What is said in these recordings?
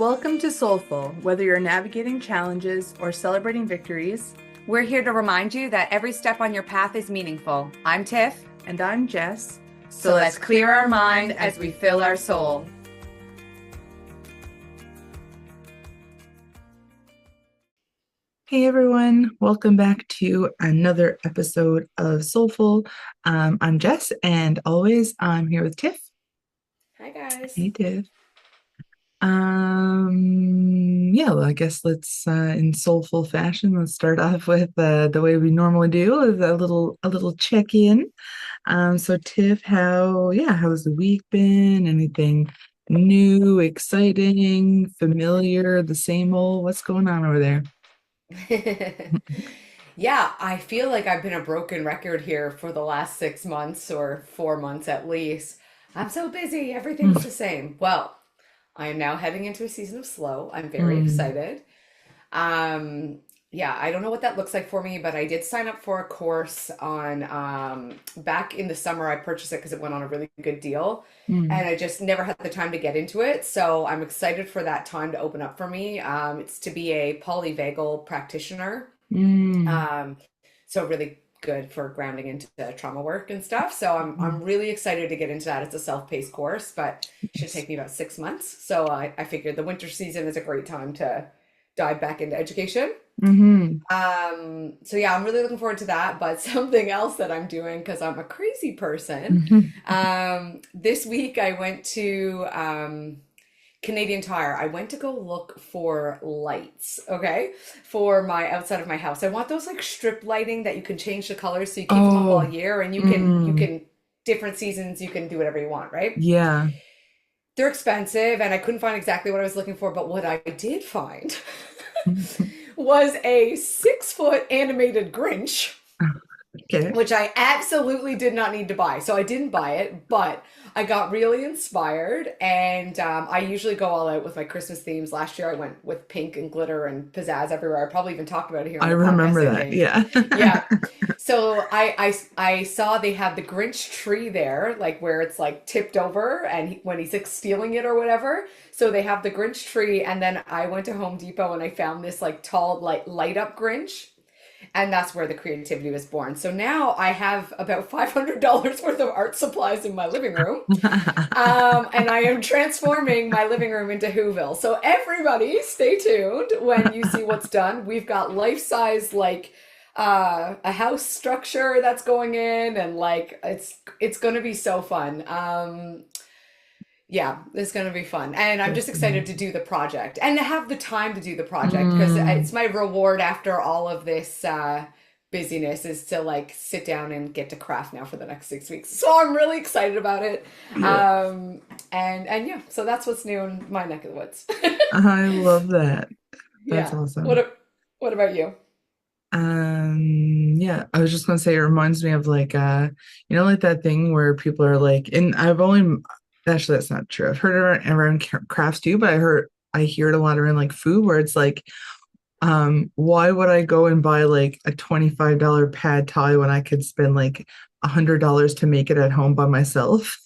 Welcome to Soulful. Whether you're navigating challenges or celebrating victories, We're here to remind you that every step on your path is meaningful. I'm Tiff. and I'm Jess. So let's clear our mind as we fill our soul. Hey everyone, welcome back to another episode of Soulful. I'm Jess, and always I'm here with Tiff. Hi, guys. Hey Tiff. Yeah, well, I guess let's in soulful fashion, let's start off with the way we normally do, with a little check-in. So Tiff, how's the week been? Anything new, exciting, familiar, the same old? What's going on over there? Yeah, I feel like I've been a broken record here for the last 6 months or 4 months at least. I'm so busy, everything's the same. Well, I am now heading into a season of slow. I'm very Mm, excited. Yeah, I don't know what that looks like for me, but I did sign up for a course on back in the summer. I purchased it because it went on a really good deal, mm, and I just never had the time to get into it. So I'm excited for that time to open up for me. It's to be a polyvagal practitioner. mm, Um, so really good for grounding into trauma work and stuff. So I'm mm. really excited to get into that. It's a self-paced course, but it should Nice. take me about 6 months. So I figured the winter season is a great time to dive back into education. Mm-hmm. So yeah, I'm really looking forward to that. But something else that I'm doing because I'm a crazy person. Mm-hmm. This week I went to Canadian Tire. I went to go look for lights, okay, for my outside of my house. I want those like strip lighting that you can change the colors so you keep them up all Oh, year and you mm, can different seasons you can do whatever you want, right? yeah. They're expensive and I couldn't find exactly what I was looking for, but what I did find was a 6 foot animated Grinch, Okay. which I absolutely did not need to buy. So I didn't buy it, but I got really inspired. And I usually go all out with my Christmas themes. Last year I went with pink and glitter and pizzazz everywhere. I probably even talked about it here I on the podcast, remember I that. think. Yeah. Yeah. So I saw they have the Grinch tree there, like where it's like tipped over and when he's like stealing it or whatever. So they have the Grinch tree. And then I went to Home Depot and I found this like tall, like light up Grinch, and that's where the creativity was born. So now I have about $500 worth of art supplies in my living room. And I am transforming my living room into Whoville. So everybody stay tuned when you see what's done. We've got life-size like a house structure that's going in, and like it's going to be so fun. Yeah, it's going to be fun. And I'm just That's excited to amazing. do the project and to have the time to do the project because Mm, it's my reward after all of this busyness is to like sit down and get to craft now for the next 6 weeks. So I'm really excited about it. yeah. And yeah, so that's what's new in my neck of the woods. I love that. That's Yeah. awesome. What about you? Yeah, I was just gonna say it reminds me of like like that thing where people are like, and I've only actually that's not true. I've heard it around crafts too, but I hear it a lot around like food where it's like, why would I go and buy like a $25 pad thai when I could spend like $100 to make it at home by myself?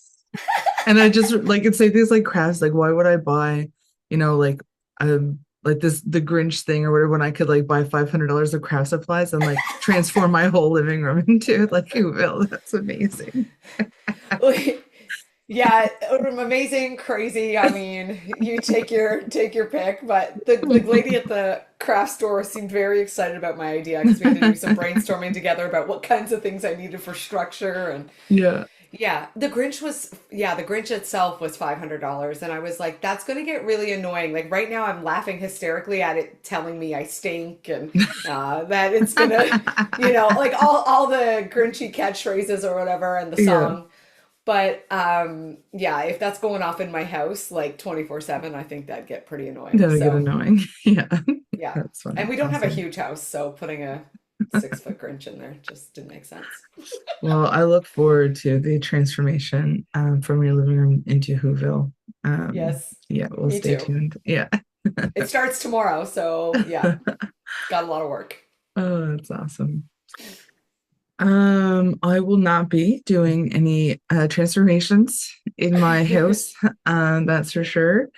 And I just like it's like these like crafts, like why would I buy, like like this the Grinch thing or whatever when I could like buy $500 of craft supplies and like transform my whole living room into like you will. That's amazing. Yeah, amazing, crazy. I mean, you take your pick, but the lady at the craft store seemed very excited about my idea because we had to do some brainstorming together about what kinds of things I needed for structure. And Yeah. yeah, the Grinch itself was $500, and I was like, that's gonna get really annoying. Like right now, I'm laughing hysterically at it telling me I stink and that it's gonna, like all the Grinchy catchphrases or whatever and the Yeah. song. But yeah, if that's going off in my house like 24/7, I think that'd get pretty annoying. That'll get So, annoying. Yeah. yeah. That's funny. And we don't have a Awesome. huge house, so putting a 6 foot Grinch in there just didn't make sense. Well, I look forward to the transformation from your living room into Whoville. Yes, Yeah, we'll me stay too. tuned. Yeah. It starts tomorrow, so yeah, got a lot of work. Oh, that's awesome. I will not be doing any transformations in my house, that's for sure.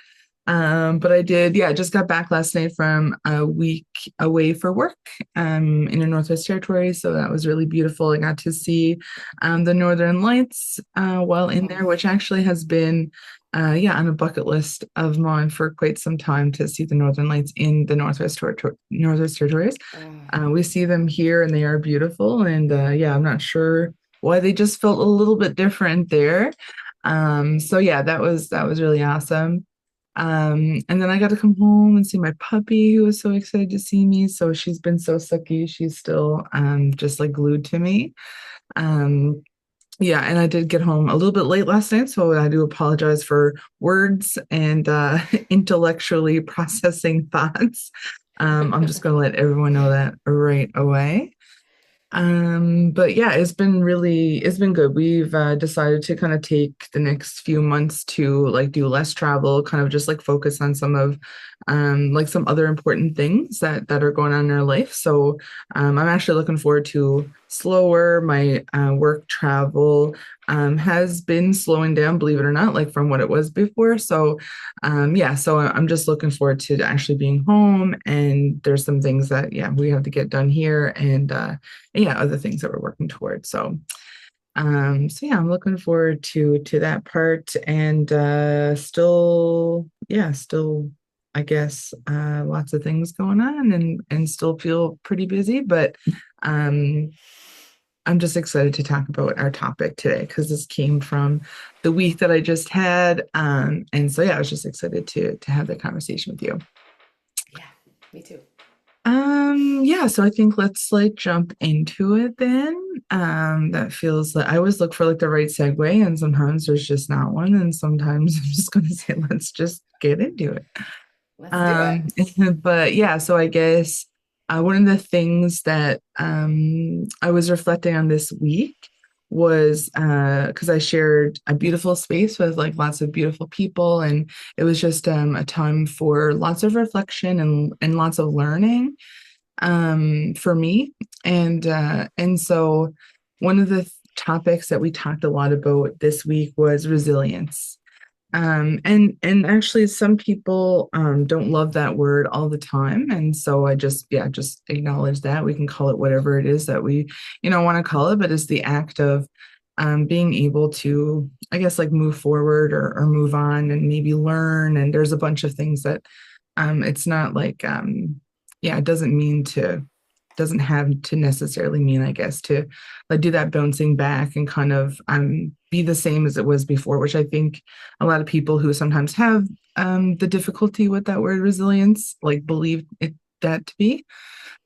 But I did, yeah, just got back last night from a week away for work in the Northwest Territories. So that was really beautiful. I got to see the Northern Lights while in Oh, there, which actually has been, yeah, on a bucket list of mine for quite some time to see the Northern Lights in the Northwest Territories. oh. We see them here and they are beautiful. And yeah, I'm not sure why they just felt a little bit different there. So yeah, that was really awesome. And then I got to come home and see my puppy who was so excited to see me. So she's been so sucky. She's still just like glued to me. Um, yeah, and I did get home a little bit late last night, so I do apologize for words and intellectually processing thoughts. I'm just going to let everyone know that right away. But yeah, it's been good. We've decided to kind of take the next few months to like do less travel, kind of just like focus on some of like some other important things that are going on in our life. So I'm actually looking forward to slower. My work travel has been slowing down, believe it or not, like from what it was before. So yeah, so I'm just looking forward to actually being home, and there's some things that yeah, we have to get done here, and yeah, other things that we're working towards. So so yeah, I'm looking forward to that part, and still yeah, still I guess lots of things going on, and still feel pretty busy, but um I'm just excited to talk about our topic today because this came from the week that I just had. And so yeah, I was just excited to have that conversation with you. Yeah, me too. Yeah, so I think let's like jump into it then. That feels like I always look for like the right segue, and sometimes there's just not one, and sometimes I'm just gonna say let's just get into it. Let's do it. Um, but yeah, so I guess one of the things that I was reflecting on this week was because I shared a beautiful space with like lots of beautiful people, and it was just a time for lots of reflection and lots of learning for me. And so one of the topics that we talked a lot about this week was resilience. And actually some people don't love that word all the time. And so I just yeah, just acknowledge that. We can call it whatever it is that we, want to call it, but it's the act of being able to, I guess, like move forward or move on and maybe learn. And there's a bunch of things that it's not like yeah, it doesn't have to necessarily mean, I guess, to like do that bouncing back and kind of be the same as it was before, which I think a lot of people who sometimes have the difficulty with that word resilience like believe it that to be.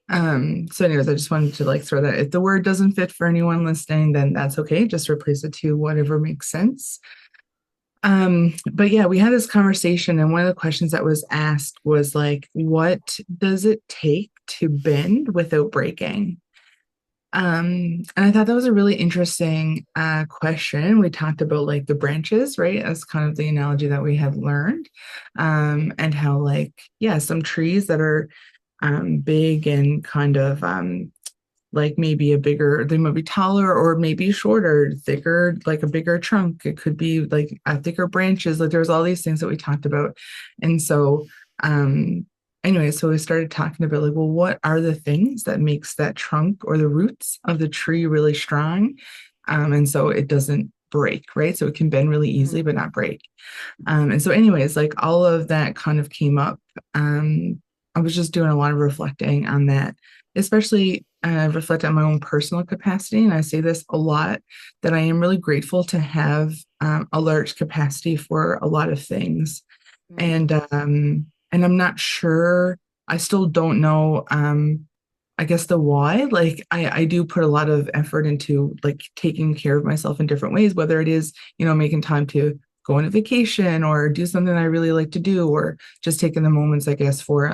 So anyways, I just wanted to like throw that. If the word doesn't fit for anyone listening, then that's okay. Just replace it to whatever makes sense. But yeah, we had this conversation, and one of the questions that was asked was like, what does it take to bend without breaking? And I thought that was a really interesting question. We talked about like the branches, right? As kind of the analogy that we had learned. And how like, yeah, some trees that are big and kind of like maybe they might be taller or maybe shorter, thicker, like a bigger trunk. It could be like thicker branches. Like there's all these things that we talked about. And so, anyway, so we started talking about like, well, what are the things that makes that trunk or the roots of the tree really strong? And so it doesn't break, right? So it can bend really easily, Mm. but not break. And so, anyways, like all of that kind of came up. I was just doing a lot of reflecting on that, especially reflect on my own personal capacity. And I say this a lot that I am really grateful to have a large capacity for a lot of things. Mm. And I'm not sure, I still don't know I guess the why. Like I do put a lot of effort into like taking care of myself in different ways, whether it is, making time to go on a vacation or do something I really like to do, or just taking the moments, I guess, for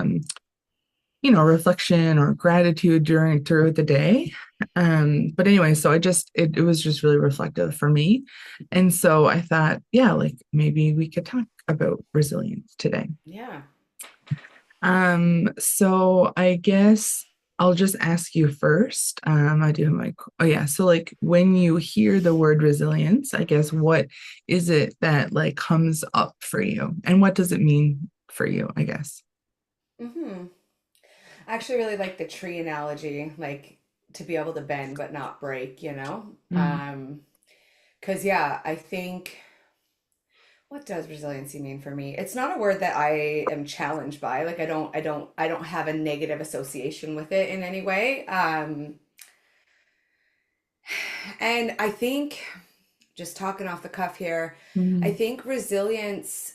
reflection or gratitude throughout the day. But anyway, so it was just really reflective for me. And so I thought, yeah, like maybe we could talk about resilience today. Yeah. So I guess I'll just ask you first. I do have oh yeah. So like when you hear the word resilience, I guess what is it that like comes up for you, and what does it mean for you, I guess. Hmm. I actually really like the tree analogy, like to be able to bend but not break, you know? Mm. 'Cause yeah, I think what does resiliency mean for me? It's not a word that I am challenged by. Like I don't have a negative association with it in any way. And I think just talking off the cuff here, I Mm. think resilience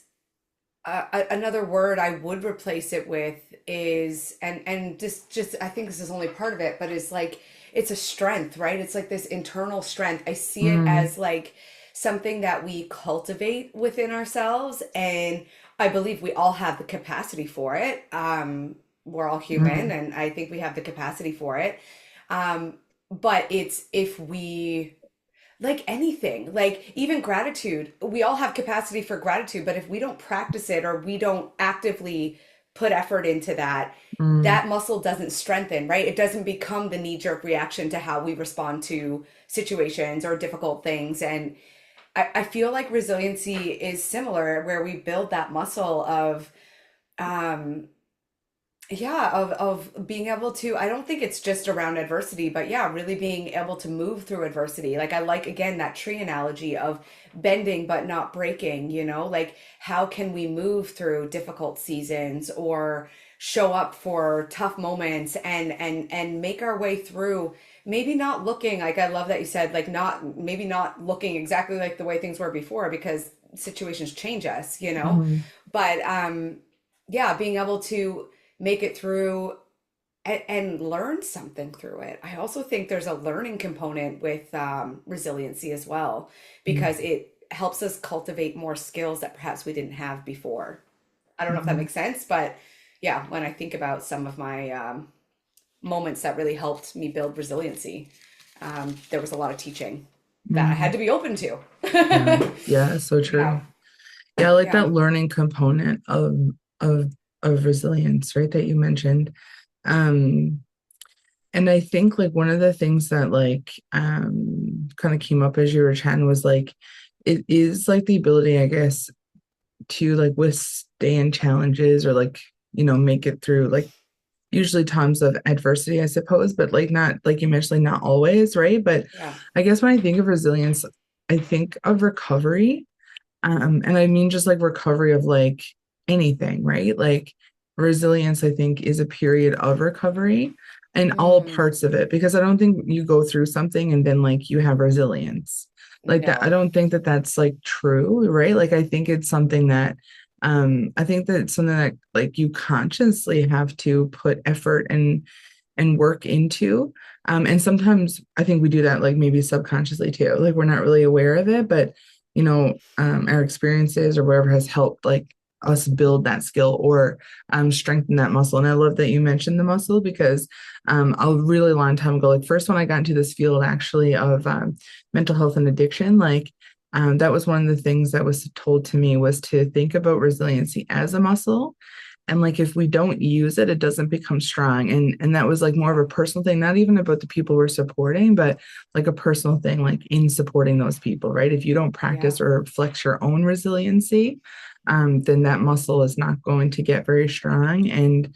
another word I would replace it with is and just I think this is only part of it, but it's like it's a strength, right? It's like this internal strength. I see it Mm. as like something that we cultivate within ourselves, and I believe we all have the capacity for it. We're all human, Mm. and I think we have the capacity for it. But it's if we like anything, like even gratitude, we all have capacity for gratitude, but if we don't practice it or we don't actively put effort into that, Mm. that muscle doesn't strengthen, right? It doesn't become the knee-jerk reaction to how we respond to situations or difficult things. And I feel like resiliency is similar, where we build that muscle of um yeah, of being able to, I don't think it's just around adversity, but yeah, really being able to move through adversity. Like I like again that tree analogy of bending but not breaking, you know? Like how can we move through difficult seasons or show up for tough moments and make our way through, maybe not looking like, I love that you said like not, maybe not looking exactly like the way things were before, because situations change us, you know? Mm. But yeah, being able to make it through and learn something through it. I also think there's a learning component with resiliency as well, Mm. because it helps us cultivate more skills that perhaps we didn't have before. I don't know if that Mm. makes sense, but yeah, when I think about some of my moments that really helped me build resiliency, there was a lot of teaching that I had Mm. to be open to. Yeah. Yeah, so Yeah, true. Yeah, I like yeah, that learning component of of resilience, right, that you mentioned. Um, and I think like one of the things that like kind of came up as you were chatting was like it is like the ability, I guess, to like withstand challenges or like, make it through like usually times of adversity, I suppose, but like not like you mentioned, like not always, right? But yeah. I guess when I think of resilience, I think of recovery. And I mean just like recovery of like anything, right? Like resilience, I think, is a period of recovery in all Mm, parts of it, because I don't think you go through something and then like you have resilience. Like that, I no. don't think that that's like true, right? Like I think it's something that I think that it's something that like you consciously have to put effort and work into. And sometimes I think we do that like maybe subconsciously too. Like we're not really aware of it, but our experiences or whatever has helped like us build that skill or strengthen that muscle. And I love that you mentioned the muscle because a really long time ago, like first when I got into this field actually of mental health and addiction, like that was one of the things that was told to me was to think about resiliency as a muscle, and like if we don't use it, it doesn't become strong. And that was like more of Yeah, a personal thing, not even about the people we're supporting, but like a personal thing, like in supporting those people, right? If you don't yeah. practice or flex your own resiliency, then that muscle is not going to get very strong. And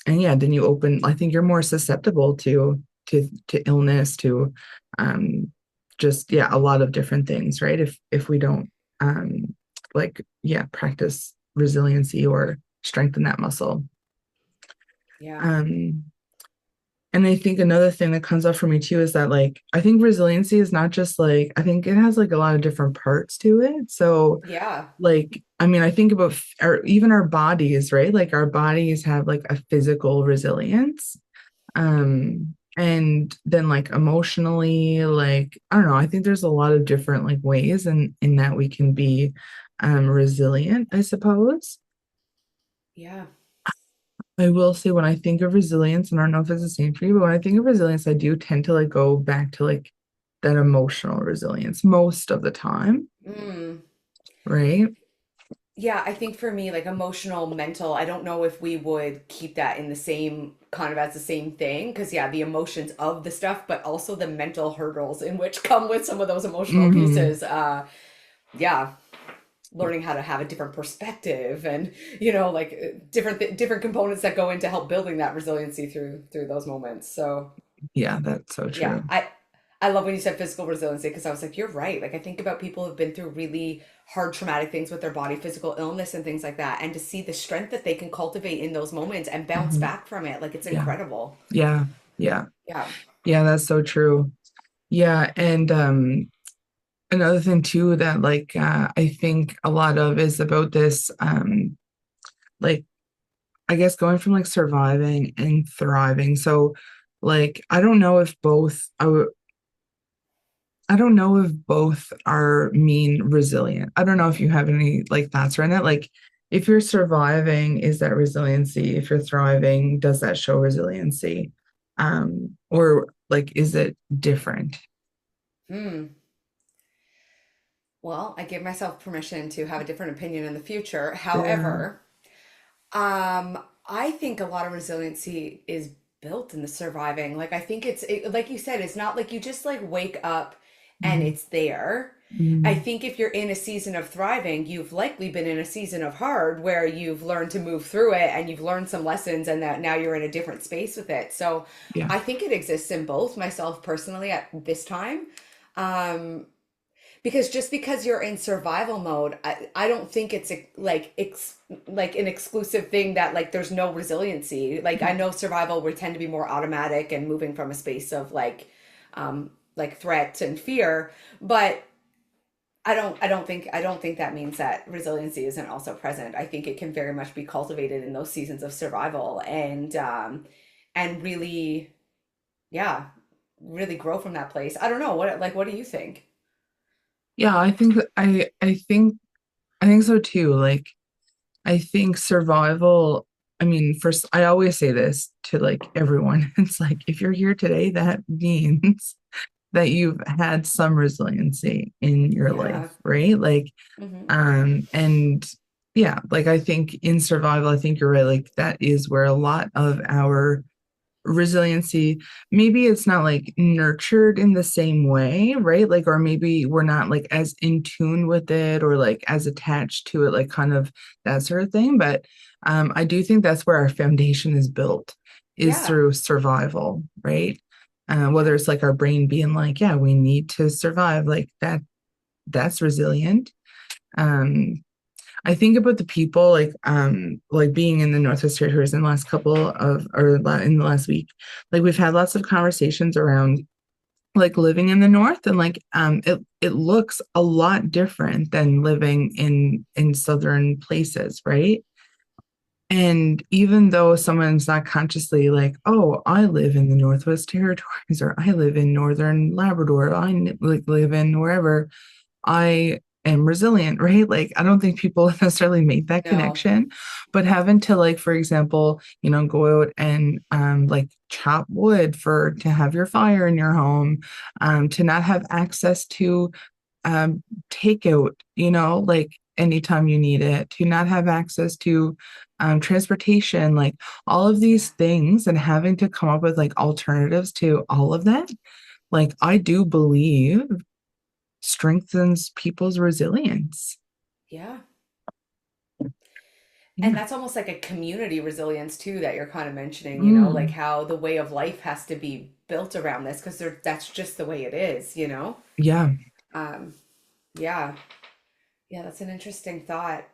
yeah, then you open, I think you're more susceptible to illness, to just yeah, a lot of different things, right? If we don't like yeah, practice resiliency or strengthen that muscle. Yeah. Um, and I think another thing that comes up for me too is that like I think resiliency is not just like I think it has like a lot of different parts to it. So Yeah. like I mean I think about even our bodies, right? Like our bodies have like a physical resilience. And then like emotionally, like I don't know, I think there's a lot of different like ways in that we can be resilient, I suppose. Yeah. I will say when I think of resilience, and I don't know if it's the same for you, but when I think of resilience, I do tend to like go back to like that emotional resilience most of the time, Mm. right? Yeah, I think for me, like emotional, mental, I don't know if we would keep that in the same kind of as the same thing. Because, yeah, the emotions of the stuff, but also the mental hurdles in which come with some of those emotional Hmm. pieces. Yeah. learning how to have a different perspective and like different components that go into help building that resiliency through those moments. So Yeah, that's so yeah, true. I love when you said physical resiliency because I was like, you're right. Like I think about people who've been through really hard traumatic things with their body, physical illness and things like that, and to see the strength that they can cultivate in those moments and bounce Hmm. back from it, like it's Yeah, incredible. yeah, yeah, Yeah. yeah, that's so true. Yeah, and another thing too that like I think a lot of is about this like I guess going from like surviving and thriving. So like I don't know if both are mean resilient. I don't know if you have any like thoughts around that. Like if you're surviving, is that resiliency? If you're thriving, does that show resiliency? Or like is it different? Hmm. Well, I give myself permission to have a different opinion in the future. Yeah. However, I think a lot of resiliency is built in the surviving. Like I think like you said, it's not like you just like wake up and Mhm. it's there. I Mhm. think if you're in a season of thriving, you've likely been in a season of hard where you've learned to move through it and you've learned some lessons and that now you're in a different space with it. So Yeah. I think it exists in both myself personally at this time. Um, because just because you're in survival mode, I don't think it's like an exclusive thing that like there's no resiliency. Like I know survival we tend to be more automatic and moving from a space of like threat and fear, but I don't think that means that resiliency isn't also present. I think it can very much be cultivated in those seasons of survival and really, yeah, really grow from that place. I don't know what do you think? Yeah, I think so too. Like I think survival, I mean, first I always say this to like everyone. It's like if you're here today, that means that you've had some resiliency in your life, Yeah. right? Like Hmm. and yeah, like I think in survival, I think you're right. Like that is where a lot of our resiliency, maybe it's not like nurtured in the same way, right? Like, or maybe we're not like as in tune with it or like as attached to it, like kind of that sort of thing. But I do think that's where our foundation is built, is Yeah. through survival, right? Yeah. Whether it's like our brain being like, yeah, we need to survive, like that's resilient. Um, I think about the people like being in the Northwest Territories in the last couple of in the last week. Like we've had lots of conversations around like living in the north and like it looks a lot different than living in southern places, right? And even though someone's not consciously like, oh, I live in the Northwest Territories or I live in Northern Labrador, like live in wherever, I am resilient, right? Like, I don't think people necessarily make that No. connection, but having to, like, for example, go out and like chop wood to have your fire in your home, to not have access to takeout, like anytime you need it, to not have access to transportation, like all of Yeah. these things, and having to come up with like alternatives to all of that. Like, I do believe strengthens people's resilience. Yeah. And Yeah. that's almost like a community resilience too that you're kind of mentioning, like Mm, how the way of life has to be built around this because that's just the way it is. yeah. Um, yeah. Yeah, that's an interesting thought.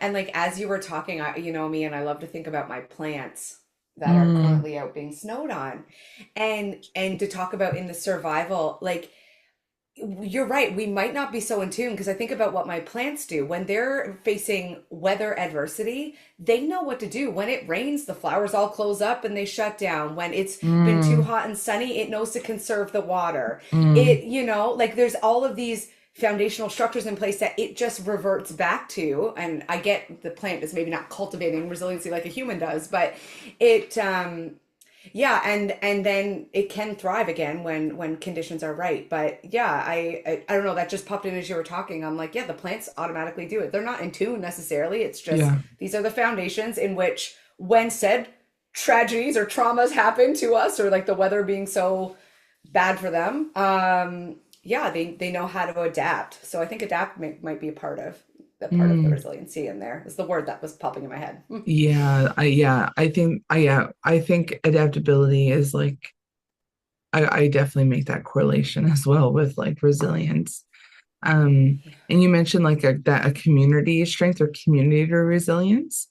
And like as you were talking, you know me, and I love to think about my plants that are Mm, currently out being snowed on, and to talk about in the survival, like you're right. We might not be so in tune because I think about what my plants do when they're facing weather adversity. They know what to do. When it rains, the flowers all close up and they shut down. When it's been too mm, hot and sunny, it knows to conserve the water. mm. Like there's all of these foundational structures in place that it just reverts back to. And I get the plant is maybe not cultivating resiliency like a human does, but it yeah, and then it can thrive again when conditions are right. But yeah, I don't know, that just popped in as you were talking. I'm like, yeah, the plants automatically do it. They're not in tune necessarily. It's just Yeah. these are the foundations in which when said tragedies or traumas happen to us or like the weather being so bad for them, yeah, they know how to adapt. So I think adapt might be a part of. the part of the Mm, resiliency in there is the word that was popping in my head. I think adaptability is like I definitely make that correlation as well with like resilience. Yeah. And you mentioned like a community strength or community resilience.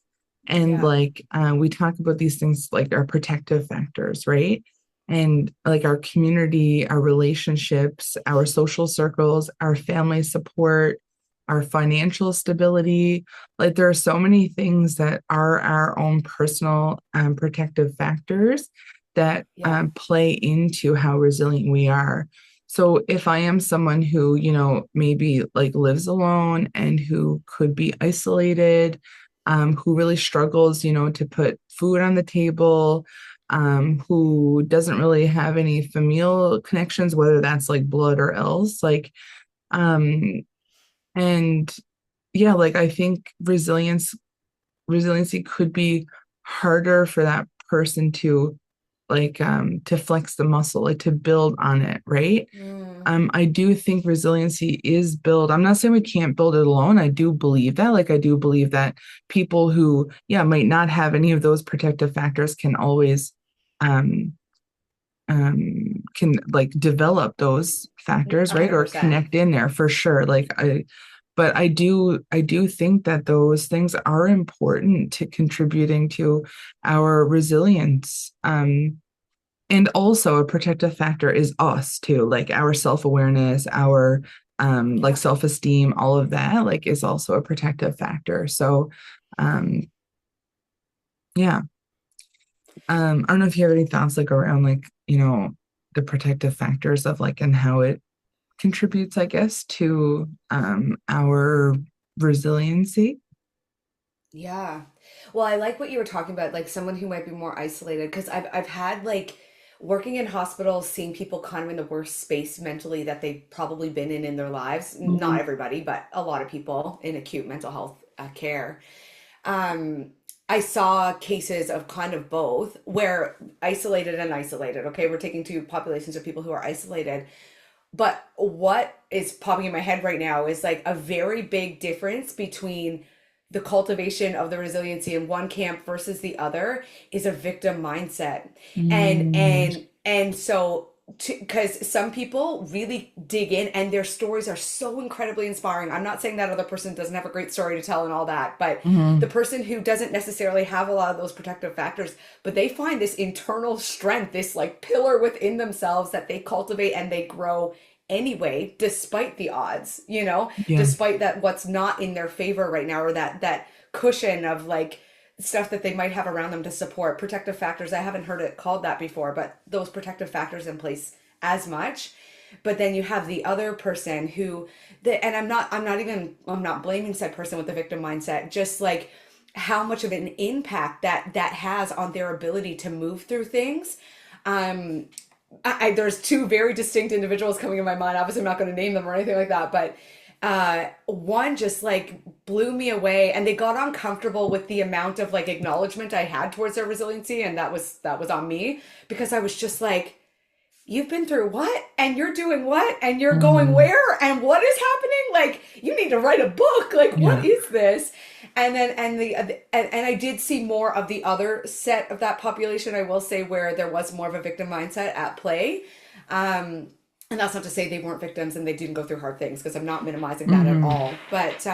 And Yeah. like we talk about these things like our protective factors, right? And like our community, our relationships, our social circles, our family support, our financial stability. Like there are so many things that are our own personal protective factors that Yeah. play into how resilient we are. So if I am someone who, maybe like lives alone and who could be isolated, who really struggles, to put food on the table, who doesn't really have any familial connections, whether that's like blood or else, like, um, and yeah, like I think resiliency could be harder for that person to like to flex the muscle, like to build on it, right? Mm. I do think resiliency is built. I'm not saying we can't build it alone. I do believe that. Like, I do believe that people who, yeah, might not have any of those protective factors can always, um, can like develop those factors, right? Or 100%. connect in there for sure. But I do think that those things are important to contributing to our resilience. And also a protective factor is us too, like our self-awareness, our like Yeah. self-esteem, all of that like is also a protective factor. So um yeah. I don't know if you have any thoughts like around like, the protective factors of like and how it contributes, I guess, to our resiliency. Yeah. Well, I like what you were talking about, like someone who might be more isolated, because I've had like working in hospitals, seeing people kind of in the worst space mentally that they've probably been in their lives. Mhm. Not everybody, but a lot of people in acute mental health care. Um, I saw cases of kind of both, where isolated and isolated. Okay, we're taking two populations of people who are isolated. But what is popping in my head right now is like a very big difference between the cultivation of the resiliency in one camp versus the other is a victim mindset. And Mm, and so because some people really dig in and their stories are so incredibly inspiring. I'm not saying that other person doesn't have a great story to tell and all that, but the mhm. person who doesn't necessarily have a lot of those protective factors, but they find this internal strength, this like pillar within themselves that they cultivate and they grow anyway, despite the odds, Yeah. despite that what's not in their favor right now, or that cushion of like stuff that they might have around them to support protective factors. I haven't heard it called that before, but those protective factors in place as much. But then you have the other person who and I'm not blaming said person with the victim mindset, just like how much of an impact that has on their ability to move through things. um there's two very distinct individuals coming in my mind. Obviously, I'm not going to name them or anything like that, but one just like blew me away, and they got uncomfortable with the amount of like acknowledgement I had towards their resiliency, and that was on me, because I was just like, you've been through what, and you're doing what, and you're going Mhm. where, and what is happening, like you need to write a book, like what Yeah. is this? And then and I did see more of the other set of that population, I will say, where there was more of a victim mindset at play. And that's not to say they weren't victims and they didn't go through hard things, because I'm not minimizing that at Mhm. all, but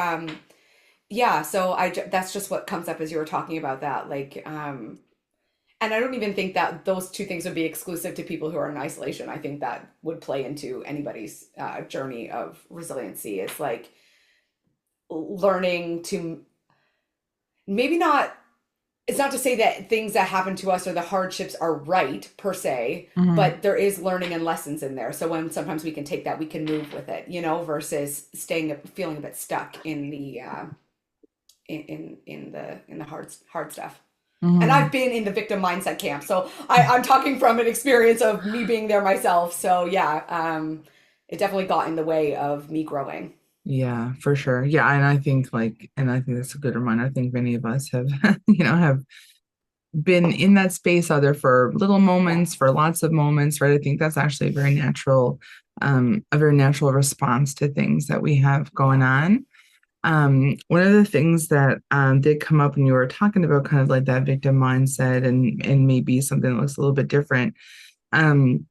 yeah, so that's just what comes up as you were talking about that, like and I don't even think that those two things would be exclusive to people who are in isolation. I think that would play into anybody's journey of resiliency. It's like learning to, maybe not, it's not to say that things that happen to us or the hardships are right per se, Mhm. but there is learning and lessons in there. So when sometimes we can take that, we can move with it, versus staying, feeling a bit stuck in the in the hard stuff. And I've Mhm. been in the victim mindset camp, so I'm talking from an experience of me being there myself. So yeah, it definitely got in the way of me growing. Yeah, for sure. Yeah, and I think that's a good reminder. I think many of us have, have been in that space either for little Yeah. moments, for lots of moments, right? I think that's actually a very natural response to things that we have going Yeah. on. One of the things that did come up when you were talking about kind of like that victim mindset and maybe something that looks a little bit different, um,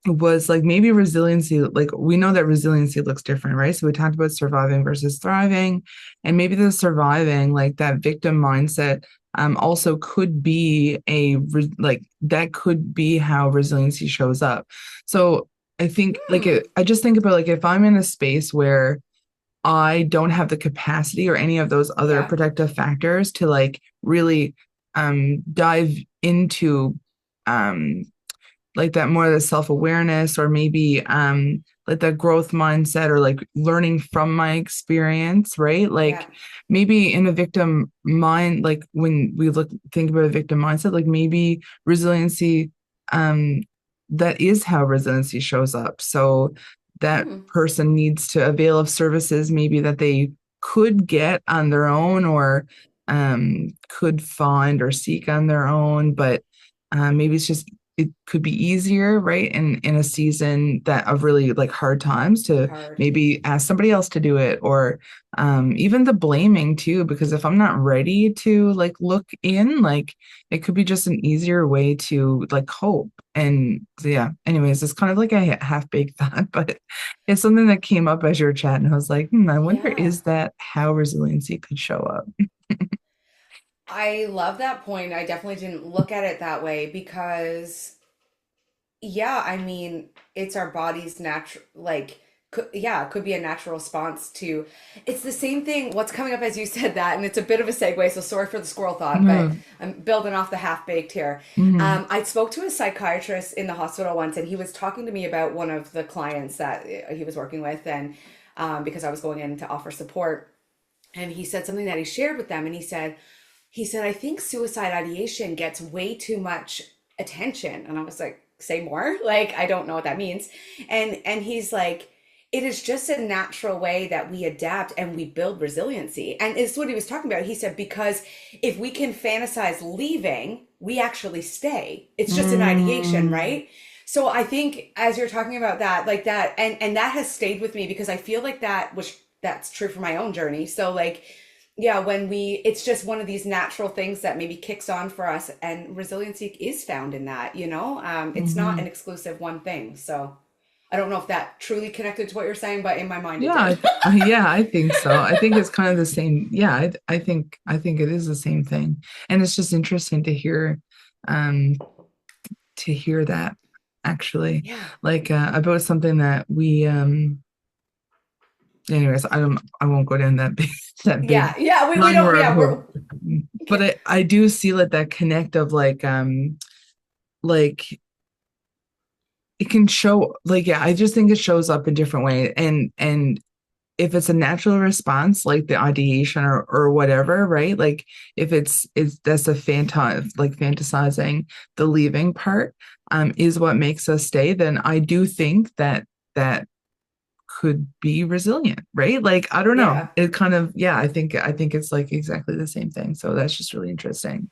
was like maybe resiliency. Like we know that resiliency looks different, right? So we talked about surviving versus thriving, and maybe the surviving, like that victim mindset, also could be like that could be how resiliency shows up. So I think like Hmm. I just think about like if I'm in a space where I don't have the capacity or any of those other Yeah. protective factors to like really dive into um like that more of the self-awareness or maybe like that growth mindset or like learning from my experience, right? Yeah. Like maybe in a victim mind, like when we think about a victim mindset, like maybe resiliency, um that is how resiliency shows up. So that Hmm. person needs to avail of services maybe that they could get on their own or could find or seek on their own, but maybe it's just it could be easier, right? In a season that of really like hard times to Hard. maybe ask somebody else to do it, or even the blaming too, because if I'm not ready to like look in, like it could be just an easier way to like cope. And so, yeah, anyways, it's kind of like a half-baked thought, but it's something that came up as you were chatting. I was like, I wonder, Yeah. is that how resiliency could show up? I love that point. I definitely didn't look at it that way because yeah, I mean, it's our body's natural, like, yeah, it could be a natural response to. It's the same thing. What's coming up as you said that, and it's a bit of a segue. So sorry for the squirrel thought, but Mm-hmm. I'm building off the half baked here. Mm-hmm. I spoke to a psychiatrist in the hospital once, and he was talking to me about one of the clients that he was working with, and because I was going in to offer support, and he said something that he shared with them, and he said, I think suicide ideation gets way too much attention. And I was like, say more? Like, I don't know what that means. And he's like, it is just a natural way that we adapt and we build resiliency. And it's what he was talking about. He said, because if we can fantasize leaving, we actually stay. It's just an ideation, Mm-hmm. right? So I think as you're talking about that, like that, and that has stayed with me because I feel like that's true for my own journey. So like yeah, it's just one of these natural things that maybe kicks on for us, and resiliency is found in that, it's not an exclusive one thing. So I don't know if that truly connected to what you're saying, but in my mind it Yeah, did. yeah, I think so. I think it's kind of the same. Yeah, I think it is the same thing, and it's just interesting um, to hear that actually, Yeah. like about something that we. Anyways, I won't go down that big that big Yeah. Yeah. We long don't, road yeah, we're hole, but okay. I do see like that connect of like it can show like yeah, I just think it shows up in different way and if it's a natural response like the ideation or whatever, right? Like if it's that's a fantasizing the leaving part is what makes us stay, then I do think that that could be resilient, right? Like I don't know, Yeah. it kind of yeah, I think it's like exactly the same thing, so that's just really interesting.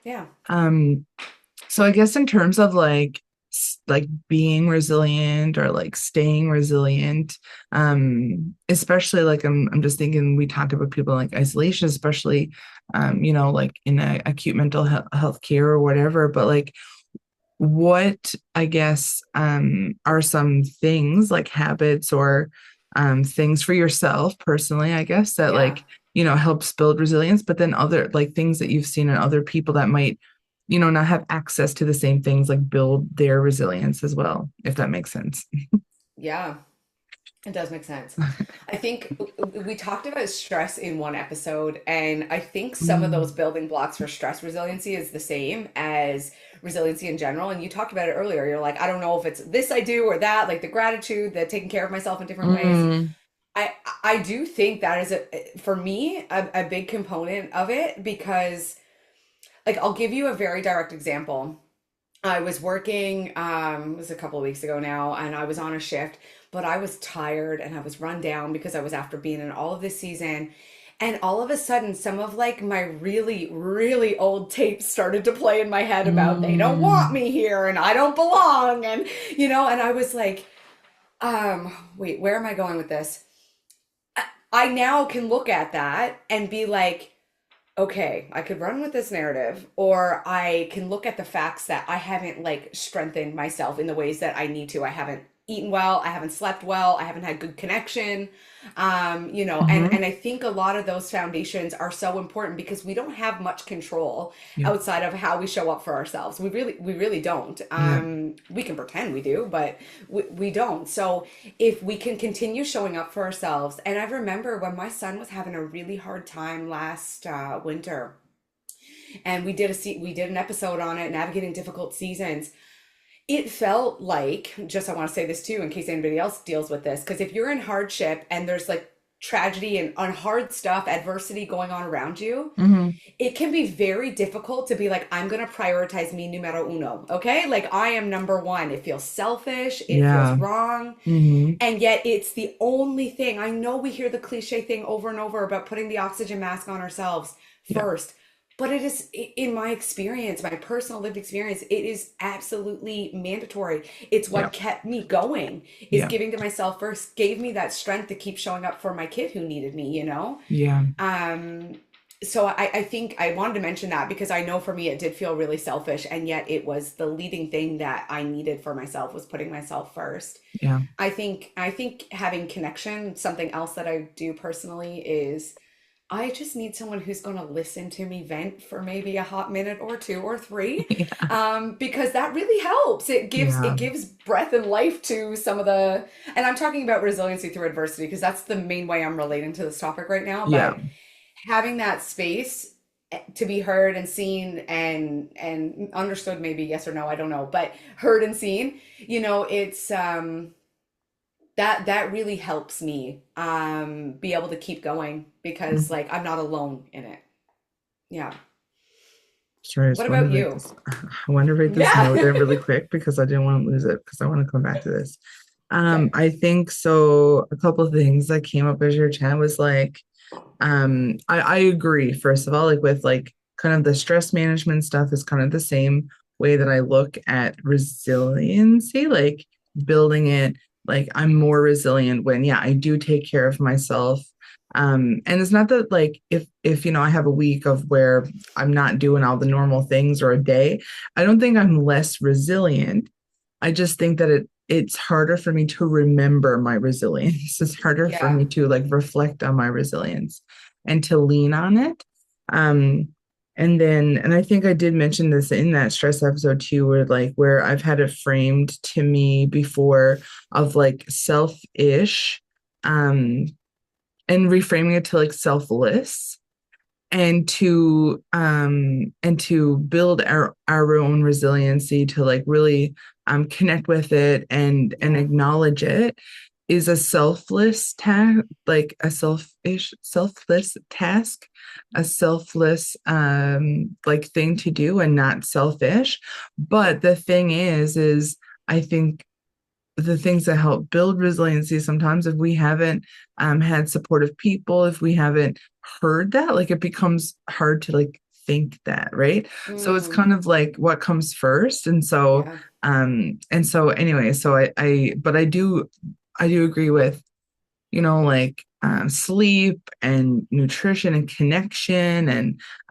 Yeah. um so I guess in terms of like being resilient or like staying resilient, especially like I'm just thinking we talked about people like isolation, especially like in a acute mental health care or whatever, but like what I guess are some things like habits or things for yourself personally, I guess that Yeah. like helps build resilience, but then other like things that you've seen in other people that might not have access to the same things like build their resilience as well, if that makes sense. Yeah. It does make sense. I think we talked about stress in one episode, and I think some of those Mm, building blocks for stress resiliency is the same as resiliency in general. And you talked about it earlier. You're like, I don't know if it's this I do or that, like the gratitude, the taking care of myself in different ways. mm, I I do think that is for me a big component of it because like I'll give you a very direct example. I was working, it was a couple of weeks ago now, and I was on a shift, but I was tired and I was run down because I was after being in all of this season. And all of a sudden, some of like my really, really old tapes started to play in my head about they don't want mm, me here and I don't belong. And I was like, wait, where am I going with this? I now can look at that and be like, okay, I could run with this narrative, or I can look at the facts that I haven't like strengthened myself in the ways that I need to. I haven't eaten well, I haven't slept well, I haven't had good connection. Hmm. And I think a lot of those foundations are so important because we don't have much control Yeah. outside of how we show up for ourselves. We really don't. Yeah. We can pretend we do, but we don't. So if we can continue showing up for ourselves, and I remember when my son was having a really hard time last winter, and we did an episode on it, navigating difficult seasons. It felt like, just I want to say this too, in case anybody else deals with this, because if you're in hardship and there's like tragedy and on hard stuff, adversity going on around you, Hmm. it can be very difficult to be like, I'm going to prioritize mi numero uno. Okay. Like I am number one. It feels selfish. It feels Yeah. wrong. Hmm. And yet it's the only thing. I know we hear the cliche thing over and over about putting the oxygen mask on ourselves Yeah. first. But it is, in my experience, my personal lived experience, it is absolutely mandatory. It's Yeah. what kept me going, is Yeah. giving to myself first, gave me that strength to keep showing up for my kid who needed me, you know? Yeah. Um, so I think I wanted to mention that because I know for me it did feel really selfish, and yet it was the leading thing that I needed for myself was putting myself first. Yeah. I think having connection, something else that I do personally is I just need someone who's going to listen to me vent for maybe a hot minute or two or three, Yeah. because that really helps. It Yeah. gives breath and life to some of the, and I'm talking about resiliency through adversity because that's the main way I'm relating to this topic right now. Yeah. But having that space to be heard and seen and understood, maybe yes or no, I don't know, but heard and seen, it's that really helps me be able to keep going because Mhm. like I'm not alone in it. Yeah. Sorry, I What just want to about write you? this. I want to write this Yeah. note down really quick because I didn't want to lose it because I want to come back to this. Okay. I think so. A couple of things that came up as your chat was like, I agree, first of all, like with like kind of the stress management stuff is kind of the same way that I look at resiliency, like building it, like I'm more resilient when, yeah, I do take care of myself. And it's not that like if I have a week of where I'm not doing all the normal things or a day, I don't think I'm less resilient. I just think that it's harder for me to remember my resilience. It's harder for Yeah. me to like reflect on my resilience and to lean on it. Um, and I think I did mention this in that stress episode too, where I've had it framed to me before of like selfish, um, and reframing it to like selfless and to build our own resiliency to like really connect with it and Yeah. acknowledge it is a selfless task, like a selfless task, a selfless like thing to do and not selfish. But the thing is I think the things that help build resiliency sometimes if we haven't had supportive people, if we haven't heard that, like it becomes hard to like think that, right? So it's Mm, kind of like what comes first. yeah. And so anyway, so but I do agree with like sleep and nutrition and connection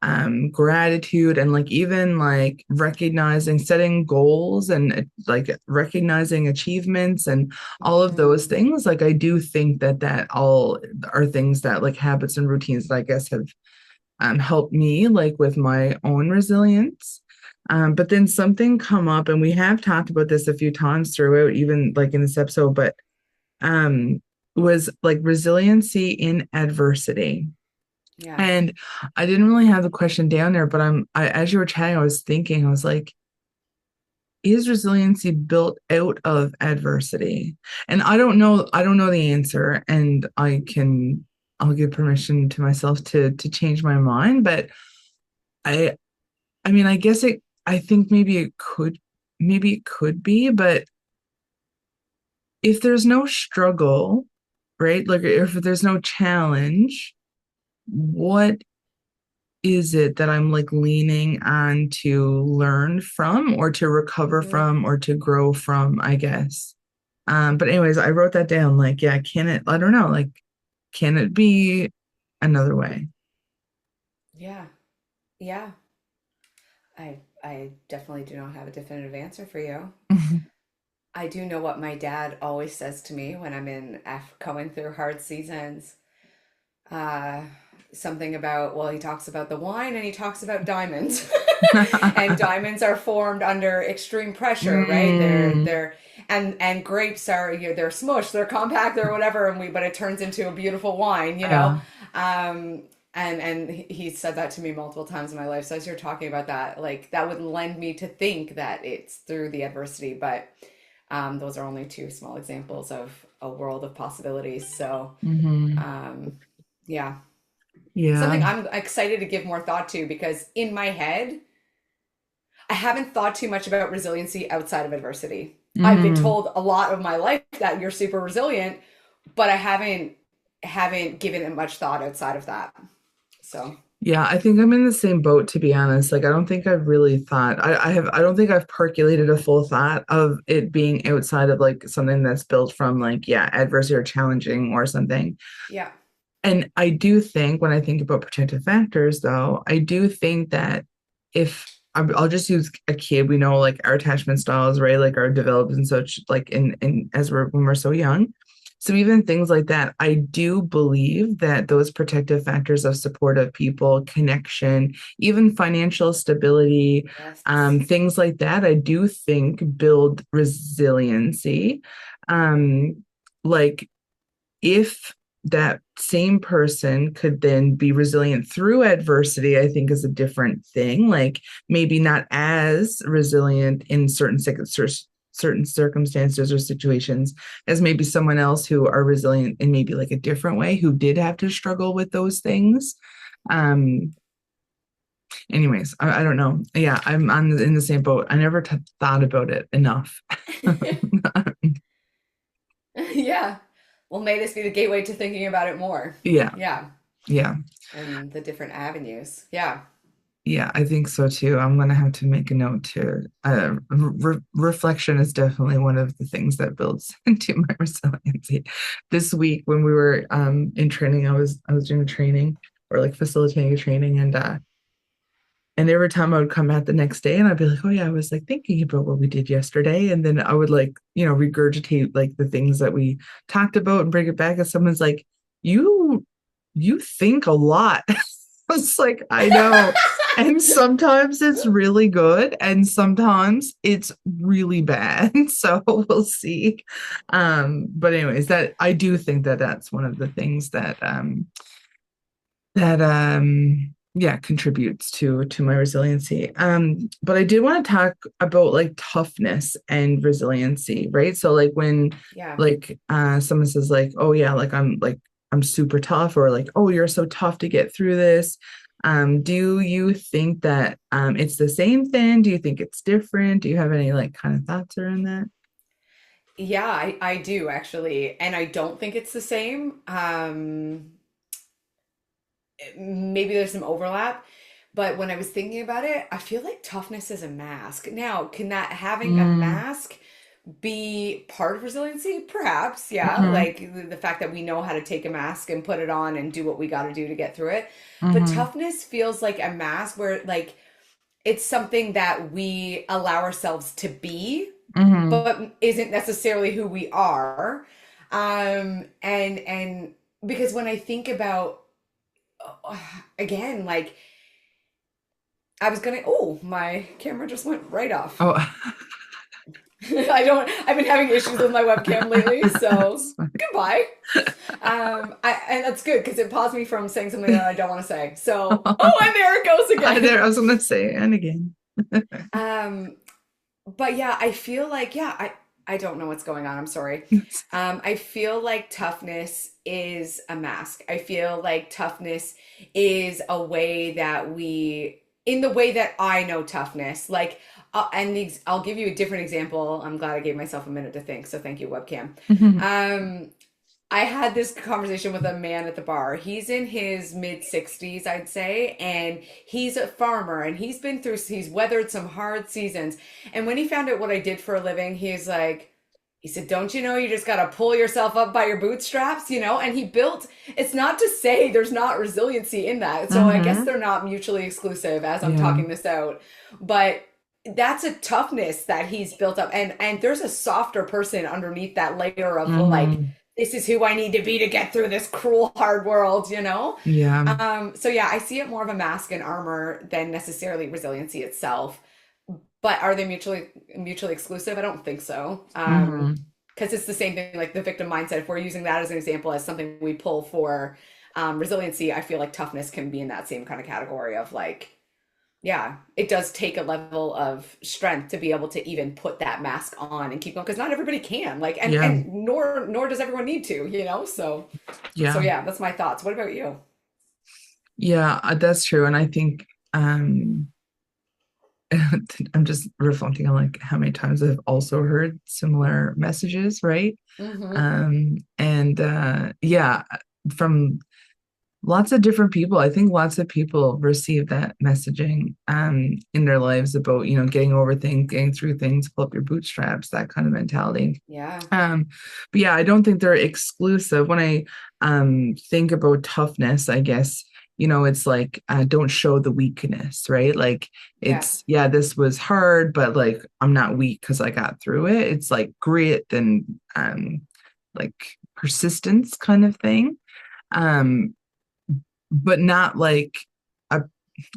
and gratitude and like even like recognizing setting goals and like recognizing achievements and all of those Mm, things. Like I do think that all are things that like habits and routines that I guess have helped me like with my own resilience. But then something come up, and we have talked about this a few times throughout, even like in this episode, but um, was like resiliency in adversity. yeah. And I didn't really have the question down there, but as you were chatting, I was thinking, I was like, is resiliency built out of adversity? And I don't know the answer, and I'll give permission to myself to change my mind, but I I mean, I think maybe it could be, but if there's no struggle, right? Like if there's no challenge, what is it that I'm like leaning on to learn from or to recover Hmm. from or to grow from, I guess. But anyways, I wrote that down. Like, yeah, can it? I don't know. Like, Can it be another way? Yeah. Yeah. I definitely do not have a definitive answer for you. I do know what my dad always says to me when I'm going through hard seasons. Uh, Something about, well, he talks about the wine and he talks about diamonds. And diamonds are formed under extreme pressure, right? Mm, And grapes are, they're smushed, they're compact, they're whatever, but it turns into a beautiful wine, you know. yeah. Um, and he said that to me multiple times in my life. So as you're talking about that, like that would lend me to think that it's through the adversity, but those are only two small examples of a world of possibilities. So Hmm. um, yeah, Yeah. something I'm excited to give more thought to because in my head, I haven't thought too much about resiliency outside of adversity. I've been Hmm. told a lot of my life that you're super resilient, but I haven't given it much thought outside of that. So, Yeah, I think I'm in the same boat, to be honest. Like, I don't think I've really thought, I don't think I've percolated a full thought of it being outside of like something that's built from like, yeah, adversity or challenging or something. yeah. And I do think when I think about protective factors, though, I do think that if I'll just use a kid, we know like our attachment styles, right? Like are developed and such, like in as we're when we're so young. So even things like that, I do believe that those protective factors of supportive people, connection, even financial stability, Yes. things like that, I do think build resiliency. Um, like if that same person could then be resilient through adversity, I think is a different thing. Like maybe not as resilient in certain circumstances or situations as maybe someone else who are resilient in maybe like a different way who did have to struggle with those things. Um, anyways, I don't know. Yeah, I'm on in the same boat. I never thought about it enough. Yeah. Well, may this be the gateway to thinking about it more. Yeah, Yeah. yeah. And the different avenues. Yeah. Yeah, I think so too. I'm gonna have to make a note to reflection is definitely one of the things that builds into my resiliency. This week when we were in training, I was doing a training or like facilitating a training and every time I would come out the next day and I'd be like, oh yeah, I was like thinking about what we did yesterday. And then I would like, regurgitate like the things that we talked about and bring it back. And someone's like, you you think a lot. It's like, I know. And sometimes it's really good, and sometimes it's really bad. So we'll see. But anyways, that I do think that that's one of the things that yeah contributes to my resiliency. But I did want to talk about like toughness and resiliency, right? So like when Yeah. like someone says like, oh yeah, like I'm super tough, or like, oh, you're so tough to get through this. Do you think that it's the same thing? Do you think it's different? Do you have any like kind of thoughts around that? Yeah, I do actually. And I don't think it's the same. Maybe there's some overlap, but when I was thinking about it, I feel like toughness is a mask. Now, can that having a Mm, mask be part of resiliency? Perhaps, yeah. hmm. Like the fact that we know how to take a mask and put it on and do what we got to do to get through it. But Hmm. toughness feels like a mask where like it's something that we allow ourselves to be, Hmm. but isn't necessarily who we are. And because when I think about again, like I was gonna, oh, my camera just went right off. Oh. I've been having issues with my webcam lately, so goodbye. And that's good because it paused me from saying something that I don't want to say. So, oh, and there it goes There, again. I was gonna say, and again. Um, but yeah, I feel like, yeah, I don't know what's going on. I'm sorry. I feel like toughness is a mask. I feel like toughness is a way that in the way that I know toughness, like, I'll give you a different example. I'm glad I gave myself a minute to think. So thank you, webcam. Um, I had this conversation with a man at the bar. He's in his mid 60s, I'd say, and he's a farmer and he's weathered some hard seasons. And when he found out what I did for a living, he's like, he said, don't you know you just got to pull yourself up by your bootstraps, you know? And he built, it's not to say there's not resiliency in that. So I guess Mm-hmm. they're not mutually exclusive as I'm Yeah. talking this out. But that's a toughness that he's built up. And there's a softer person underneath that layer of like, Mm-hmm. this is who I need to be to get through this cruel, hard world, you know? Yeah. So yeah, I see it more of a mask and armor than necessarily resiliency itself. But are they mutually exclusive? I don't think so. Mm-hmm. Because it's the same thing like the victim mindset. If we're using that as an example as something we pull for resiliency, I feel like toughness can be in that same kind of category of like, yeah, it does take a level of strength to be able to even put that mask on and keep going because not everybody can. Like, and Yeah. and nor does everyone need to, you know. So Yeah. yeah, that's my thoughts. What about you? Yeah, that's true. And I think I'm just reflecting on like how many times I've also heard similar messages, right? Mm-hmm. And yeah, from lots of different people. I think lots of people receive that messaging in their lives about, getting over things, getting through things, pull up your bootstraps, that kind of mentality. Yeah. Um, but yeah, I don't think they're exclusive. When I think about toughness, I guess, it's like don't show the weakness, right? Like Yeah. yeah, this was hard, but like I'm not weak because I got through it. It's like grit and like persistence kind of thing. Um, but not like a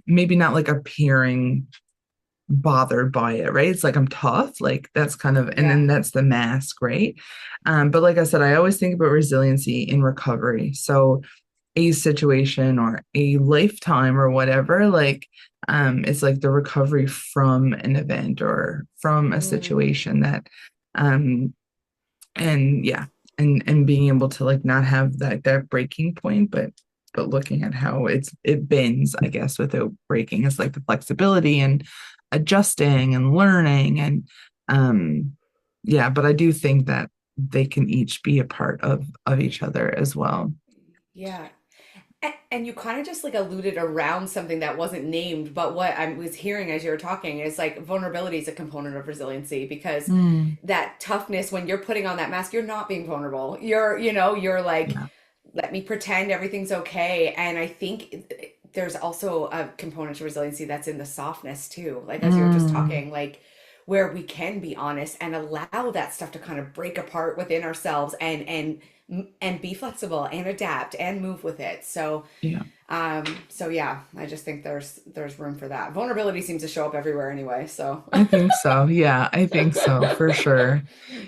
maybe not like appearing bothered by it, right? It's like I'm tough, like that's kind of, and Yeah. then that's the mask, right? But like I said, I always think about resiliency in recovery. So a situation or a lifetime or whatever, like it's like the recovery from an event or from a Mm. situation that um and yeah, and being able to like not have that breaking point, but looking at how it bends, I guess, without breaking. It's like the flexibility and adjusting and learning and yeah, but I do think that they can each be a part of each other as well. Yeah. And you kind of just like alluded around something that wasn't named, but what I was hearing as you were talking is like vulnerability is a component of resiliency because Mm, that toughness, when you're putting on that mask, you're not being vulnerable. You're like, yeah. let me pretend everything's okay. And I think there's also a component to resiliency that's in the softness too. Like as you were just Mm, talking, like where we can be honest and allow that stuff to kind of break apart within ourselves and be flexible and adapt and move with it. yeah. So yeah, I just think there's room for that. Vulnerability seems to show up everywhere anyway. So I think so. Yeah, I think so for sure.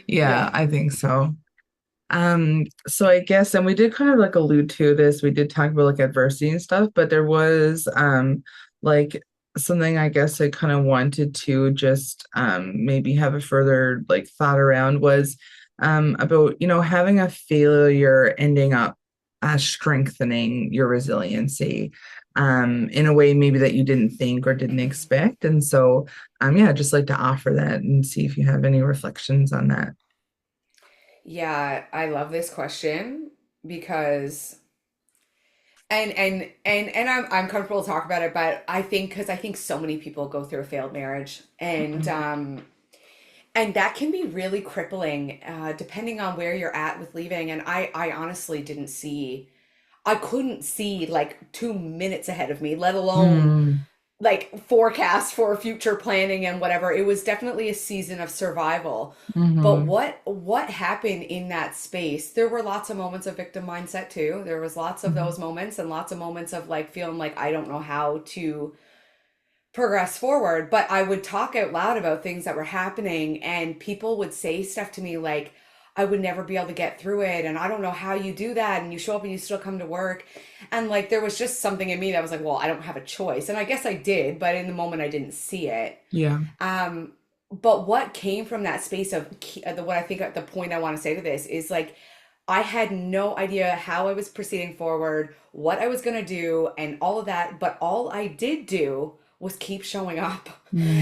Yeah, yeah. I think so. So I guess, and we did kind of like allude to this, we did talk about like adversity and stuff, but there was like something I guess I kind of wanted to just maybe have a further like thought around was about, having a failure ending up strengthening your resiliency in a way maybe that you didn't think or didn't expect. And so yeah, I'd just like to offer that and see if you have any reflections on that. Yeah, I love this question because and I'm comfortable to talk about it, but I think because I think so many people go through a failed marriage and that can be really crippling depending on where you're at with leaving. And I honestly didn't see I couldn't see like 2 minutes ahead of me, let alone Mm, like forecast for future planning and whatever. It was definitely a season of survival. But mhm. what happened in that space? There were lots of moments of victim mindset too. There was lots of Mhm. those moments and lots of moments of like feeling like I don't know how to progress forward, but I would talk out loud about things that were happening and people would say stuff to me like I would never be able to get through it and I don't know how you do that and you show up and you still come to work and like there was just something in me that was like, well, I don't have a choice. And I guess I did, but in the moment I didn't see it. Yeah. Um but what came from that space of what I think the point I want to say to this is like I had no idea how I was proceeding forward, what I was going to do, and all of that. But all I did do was keep showing up.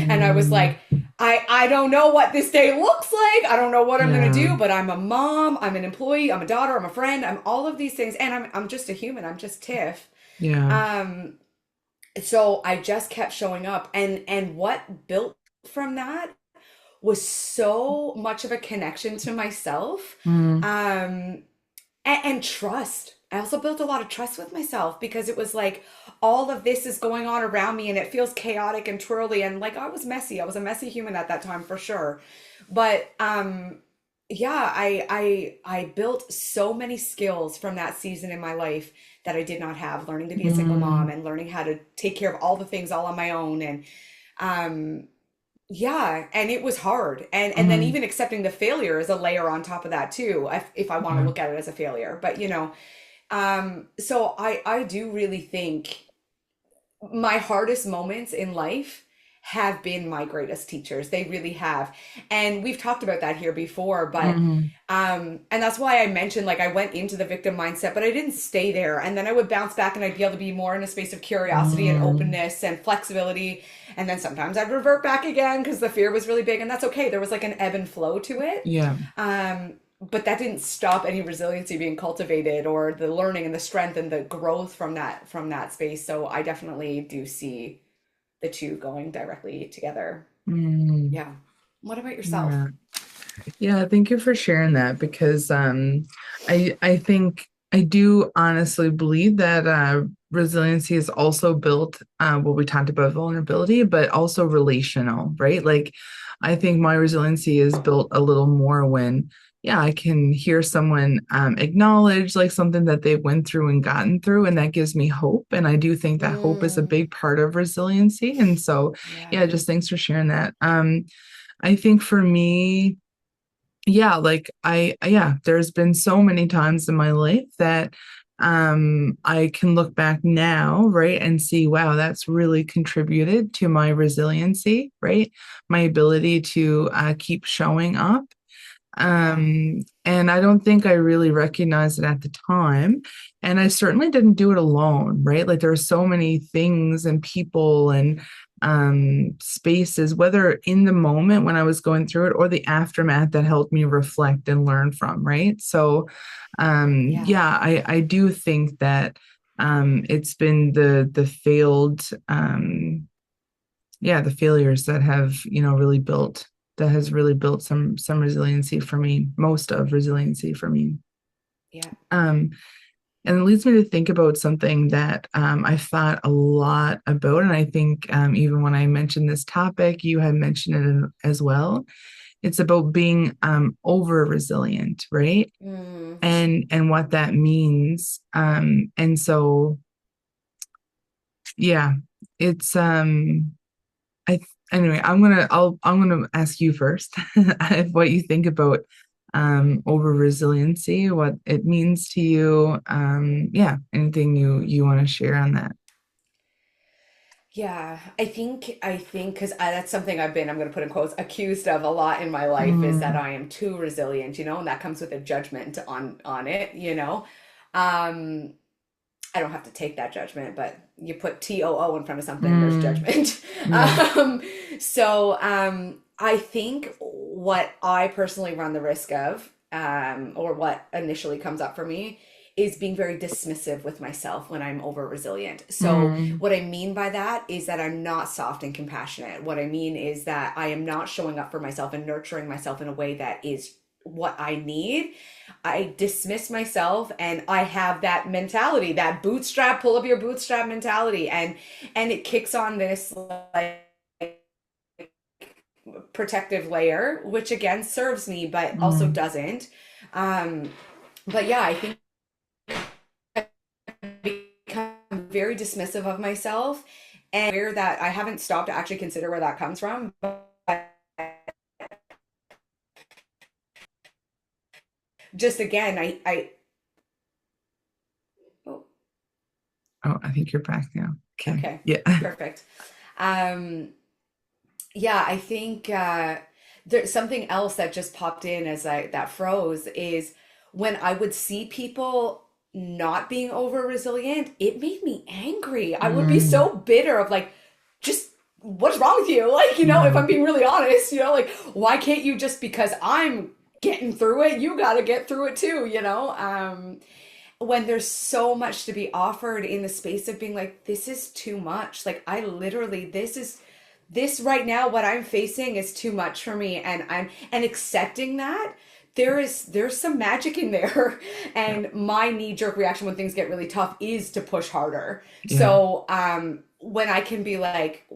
And I was Mm, like, I don't know what this day looks like. I don't know what I'm going to yeah. do, but I'm a mom, I'm an employee, I'm a daughter, I'm a friend, I'm all of these things. And I'm just a human, I'm just Tiff. Yeah. Um, so I just kept showing up. And what built from that was so much of a connection to myself. Mm, Um, and trust. I also built a lot of trust with myself because it was like all of this is going on around me and it feels chaotic and twirly and like I was messy. I was a messy human at that time for sure. But yeah, I built so many skills from that season in my life that I did not have, learning to be a single mom mm, and learning how to take care of all the things all on my own and um yeah, and it was hard. And then mm, even accepting the failure is a layer on top of that too, if I want to yeah. look at it as a failure. But so I do really think my hardest moments in life have been my greatest teachers. They really have. And we've talked about that here before, but Mm, and that's why I mentioned like I went into the victim mindset, but I didn't stay there. And then I would bounce back and I'd be able to be more in a space of curiosity and mm, openness and flexibility. And then sometimes I'd revert back again because the fear was really big, and that's okay. There was like an ebb and flow to it. yeah. But that didn't stop any resiliency being cultivated or the learning and the strength and the growth from that space. So I definitely do see the two going directly together. Mm, Yeah. What about yourself? yeah. Yeah, thank you for sharing that because I think I do honestly believe that resiliency is also built what we talked about vulnerability, but also relational, right? Like I think my resiliency is built a little more when yeah, I can hear someone acknowledge like something that they went through and gotten through, and that gives me hope. And I do think that hope is a Mm, big part of resiliency. And so, yeah. yeah, just thanks for sharing that. I think for me, yeah, like yeah, there's been so many times in my life that I can look back now, right, and see, wow, that's really contributed to my resiliency, right? My ability to keep showing up. Yeah. And I don't think I really recognized it at the time. And I certainly didn't do it alone, right? Like there are so many things and people and spaces, whether in the moment when I was going through it or the aftermath that helped me reflect and learn from, right? So Yeah. yeah, I do think that it's been the failed yeah, the failures that have, you know, really built that has really built some resiliency for me, most of resiliency for me. Yeah. Um, and it leads me to think about something that I've thought a lot about. And I think even when I mentioned this topic, you had mentioned it as well. It's about being over resilient, right? Mm, And what that means. And so yeah, it's I anyway, I'm gonna ask you first what you think about over resiliency, what it means to you. Yeah, anything you want to share on that? yeah. I think because that's something I'm going to put in quotes, accused of a lot in my life is that Mm, I am too resilient, and that comes with a judgment on it. Um, I don't have to take that judgment, but you put TOO in front of something, there's mm, judgment. yeah. I think what I personally run the risk of, or what initially comes up for me, is being very dismissive with myself when I'm over resilient. So, Mm, what I mean by that is that I'm not soft and compassionate. What I mean is that I am not showing up for myself and nurturing myself in a way that is what I need. I dismiss myself and I have that mentality, that bootstrap, pull up your bootstrap mentality. And it kicks on this like protective layer, which again serves me, but also mm, doesn't. Um, but yeah, I think I've become very dismissive of myself and where that I haven't stopped to actually consider where that comes from. But just again, oh, oh, I think you're back now. Okay. okay, Yeah. perfect. Um, yeah, I think there's something else that just popped in as I that froze is when I would see people not being over resilient, it made me angry. I would be Mm, so bitter of like, just what's wrong with you? Like, if I'm mm, being really honest, like, why can't you just because I'm getting through it, you got to get through it too? When there's so much to be offered in the space of being like, this is too much. Like, I literally, this is this right now, what I'm facing is too much for me, and and accepting that there's some magic in there. Yeah. And my knee jerk reaction when things get really tough is to push harder. Yeah. So when I can be like,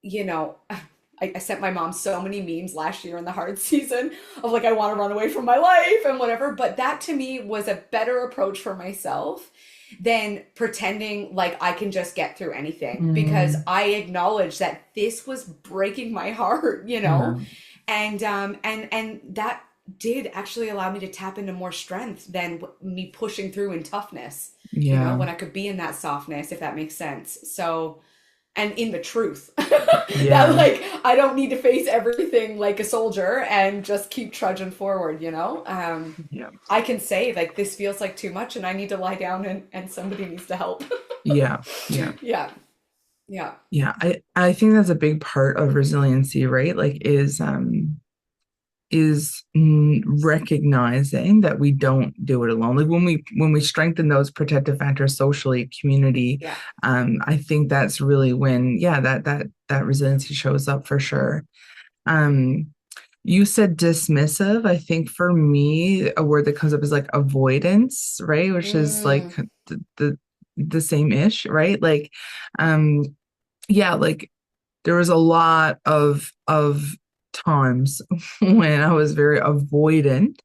you know, I sent my mom so many memes last year in the hard season of like, I want to run away from my life and whatever. But that to me was a better approach for myself than pretending like I can just get through anything, because Mm, I acknowledge that this was breaking my heart, yeah. and that did actually allow me to tap into more strength than me pushing through in toughness, Yeah. when I could be in that softness, if that makes sense. So, and in the truth that Yeah. like I don't need to face everything like a soldier and just keep trudging forward, Yeah. I can say like this feels like too much and I need to lie down and somebody needs to help. Yeah. Yeah. Yeah, yeah, Yeah. I think that's a big part of resiliency, right? Like recognizing that we don't do it alone. Like when we strengthen those protective factors socially, community, yeah. I think that's really when, yeah, that resiliency shows up for sure. Um, you said dismissive. I think for me, a word that comes up is like avoidance, right? Which is like Mm, the same ish, right? Like, um, yeah, like there was a lot of times when I was very avoidant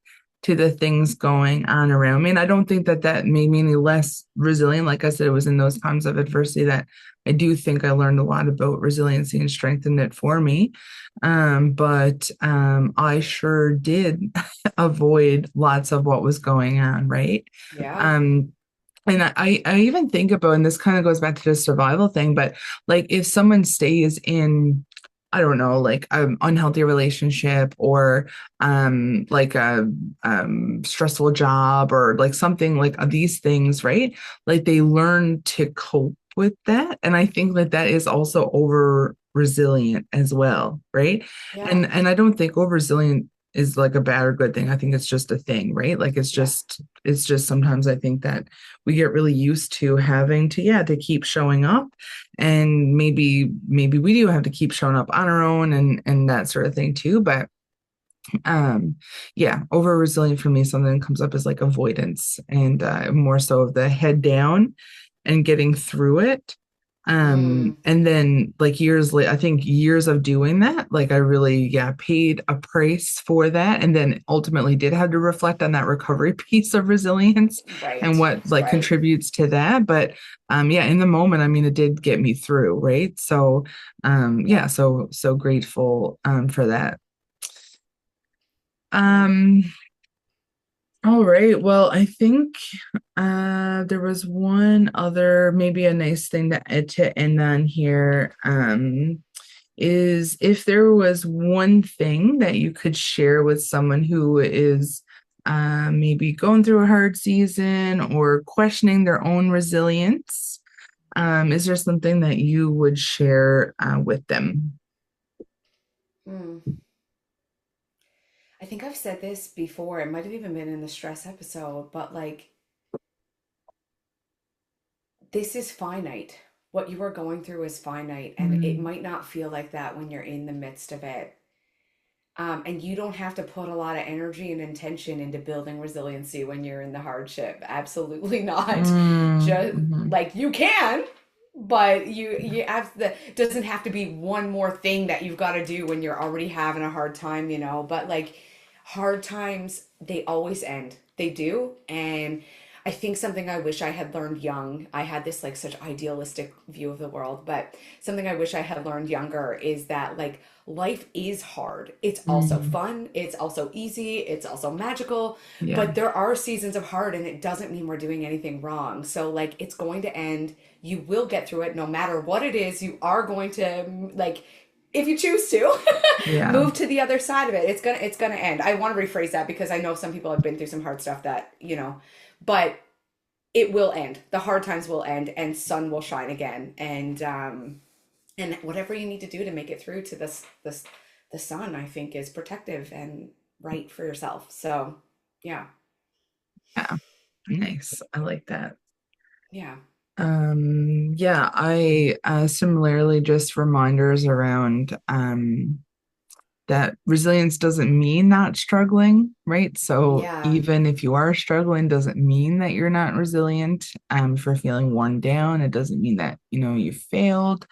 to the things going on around me. And I don't think that that made me any less resilient. Like I said, it was in those times of adversity that I do think I learned a lot about resiliency and strengthened it for me. But I sure did avoid lots of what was going on, right? yeah. Um, and I even think about, and this kind of goes back to the survival thing, but like if someone stays in, I don't know, like an unhealthy relationship or like a stressful job or like something like these things, right? Like they learn to cope with that. And I think that that is also over resilient as well, right? Yeah, And I don't think over resilient is like a bad or good thing. I think it's just a thing, right? Like yeah, it's just sometimes I think that we get really used to having to, yeah, to keep showing up, and maybe we do have to keep showing up on our own and that sort of thing too. But um yeah, over resilient for me, something that comes up is like avoidance and more so of the head down and getting through it. mm, And then like years later, I think years of doing that, like I really, yeah, paid a price for that. And then ultimately did have to reflect on that recovery piece of resilience and right, what like right. contributes to that. But yeah, in the moment, I mean, it did get me through, right? So Yeah, yeah, so grateful for that. yeah. Um, all right. Well, I think there was one other, maybe a nice thing to end on here. Is if there was one thing that you could share with someone who is maybe going through a hard season or questioning their own resilience, is there something that you would share with them? Mm. I think I've said this before. It might have even been in the stress episode, but like, this is finite. What you are going through is finite, and it Mm, might not feel like that when you're in the midst of it. And you don't have to put a lot of energy and intention into building resiliency when you're in the hardship. Absolutely not. Just mhm. like you can, but you have the doesn't have to be one more thing that you've got to do when you're already having a hard time, But like hard times, they always end. They do, and I think something I wish I had learned young. I had this like such idealistic view of the world, but something I wish I had learned younger is that like life is hard. It's also Mhm. fun, it's also easy, it's also magical, Yeah. but there are seasons of hard and it doesn't mean we're doing anything wrong. So like it's going to end. You will get through it no matter what it is. You are going to like if you choose to Yeah. move to the other side of it. It's gonna end. I want to rephrase that because I know some people have been through some hard stuff that, but it will end. The hard times will end and sun will shine again. And whatever you need to do to make it through to this the sun, I think is protective and right for yourself. So yeah. Yeah. Nice. I like that. Yeah. Yeah, I similarly just reminders around that resilience doesn't mean not struggling, right? So Yeah. even if you are struggling, doesn't mean that you're not resilient. For feeling worn down, it doesn't mean that, you failed.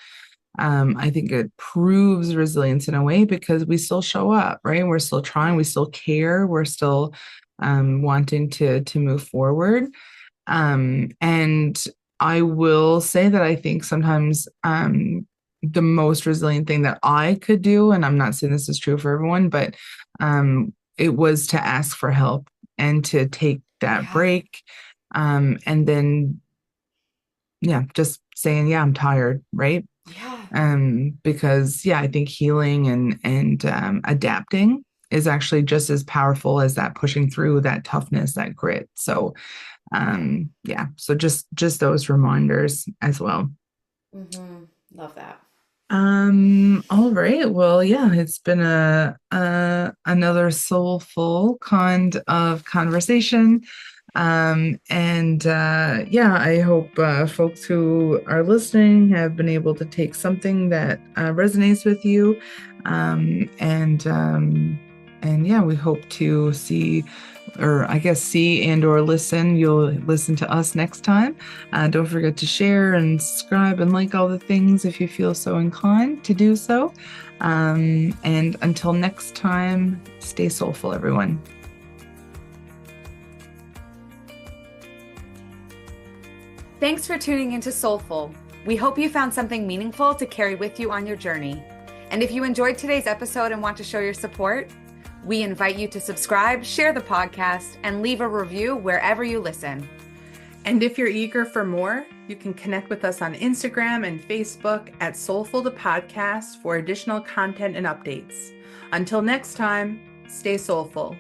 I think it proves resilience in a way because we still show up, right? We're still trying, we Yeah. still care, we're still wanting to move forward. And I will say that I think sometimes the most resilient thing that I could do, and I'm not saying this is true for everyone, but it was to ask for help and to take that Yeah. break. And then, yeah, just saying, yeah, I'm tired, right? Yeah. Because yeah, I think healing and adapting is actually just as powerful as that pushing through, that toughness, that grit. So Yeah. yeah, so just those reminders as well. Mm-hmm. Love that. All right, well, yeah, it's been a another soulful kind of conversation. And yeah, I hope folks who are listening have been able to take something that resonates with you. And yeah, we hope to see, or I guess see and or listen. You'll listen to us next time. Don't forget to share and subscribe and like all the things if you feel so inclined to do so. And until next time, stay soulful, everyone. Thanks for tuning into Soulful. We hope you found something meaningful to carry with you on your journey. And if you enjoyed today's episode and want to show your support, we invite you to subscribe, share the podcast, and leave a review wherever you listen. And if you're eager for more, you can connect with us on Instagram and Facebook at Soulful the Podcast for additional content and updates. Until next time, stay soulful.